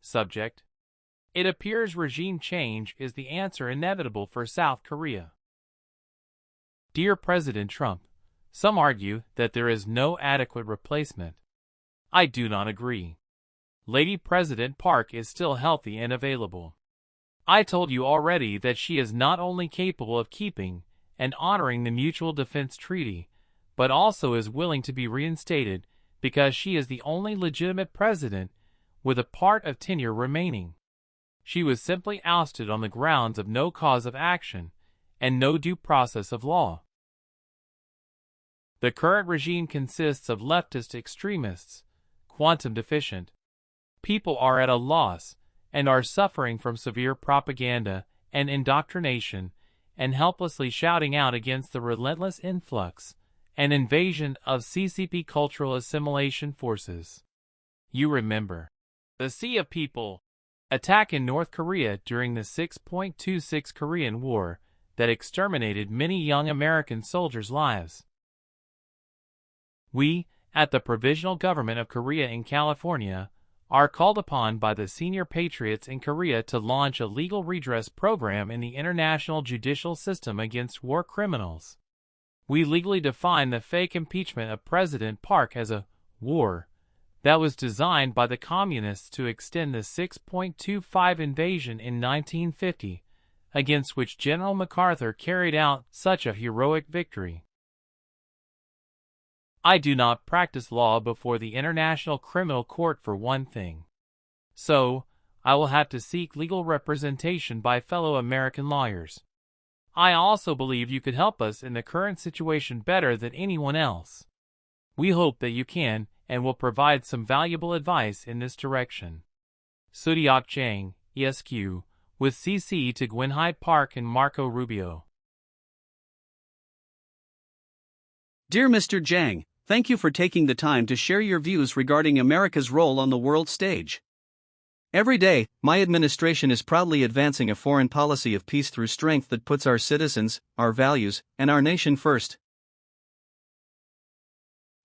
Subject: It appears regime change is the answer inevitable for South Korea. Dear President Trump, some argue that there is no adequate replacement. I do not agree. Lady President Park is still healthy and available. I told you already that she is not only capable of keeping and honoring the Mutual Defense Treaty, but also is willing to be reinstated because she is the only legitimate president with a part of tenure remaining. She was simply ousted on the grounds of no cause of action and no due process of law. The current regime consists of leftist extremists, quantum deficient. People are at a loss and are suffering from severe propaganda and indoctrination and helplessly shouting out against the relentless influx and invasion of CCP cultural assimilation forces. You remember the Sea of People attack in North Korea during the 6.26 Korean War that exterminated many young American soldiers' lives. We, at the Provisional Government of Korea in California, are called upon by the senior patriots in Korea to launch a legal redress program in the international judicial system against war criminals. We legally define the fake impeachment of President Park as a war that was designed by the communists to extend the 6.25 invasion in 1950, against which General MacArthur carried out such a heroic victory. I do not practice law before the International Criminal Court for one thing. So, I will have to seek legal representation by fellow American lawyers. I also believe you could help us in the current situation better than anyone else. We hope that you can and will provide some valuable advice in this direction. Sudiok Jang, ESQ, with CC to Gwen Hyde Park and Marco Rubio. Dear Mr. Jang, thank you for taking the time to share your views regarding America's role on the world stage. Every day, my administration is proudly advancing a foreign policy of peace through strength that puts our citizens, our values, and our nation first.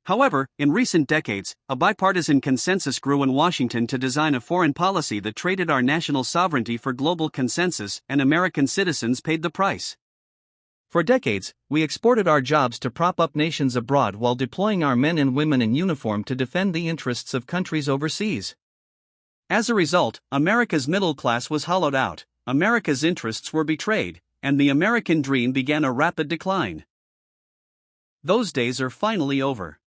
However, in recent decades, a bipartisan consensus grew in Washington to design a foreign policy that traded our national sovereignty for global consensus, and American citizens paid the price. For decades, we exported our jobs to prop up nations abroad while deploying our men and women in uniform to defend the interests of countries overseas. As a result, America's middle class was hollowed out, America's interests were betrayed, and the American dream began a rapid decline. Those days are finally over.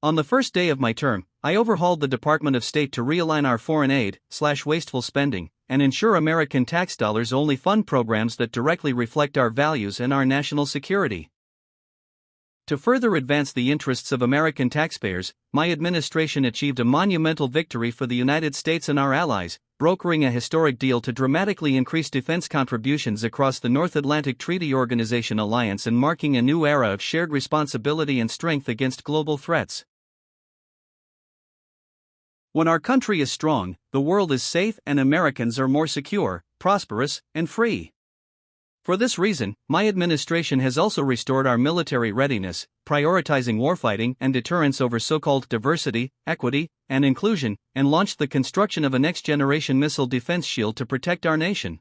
On the first day of my term, I overhauled the Department of State to realign our foreign aid/wasteful spending and ensure American tax dollars only fund programs that directly reflect our values and our national security. To further advance the interests of American taxpayers, my administration achieved a monumental victory for the United States and our allies, brokering a historic deal to dramatically increase defense contributions across the North Atlantic Treaty Organization alliance and marking a new era of shared responsibility and strength against global threats. When our country is strong, the world is safe and Americans are more secure, prosperous, and free. For this reason, my administration has also restored our military readiness, prioritizing warfighting and deterrence over so-called diversity, equity, and inclusion, and launched the construction of a next-generation missile defense shield to protect our nation.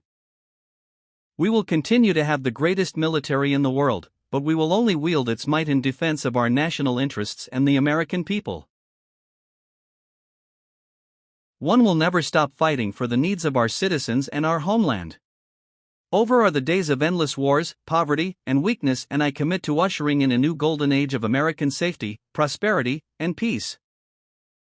We will continue to have the greatest military in the world, but we will only wield its might in defense of our national interests and the American people. One will never stop fighting for the needs of our citizens and our homeland. Over are the days of endless wars, poverty, and weakness, and I commit to ushering in a new golden age of American safety, prosperity, and peace.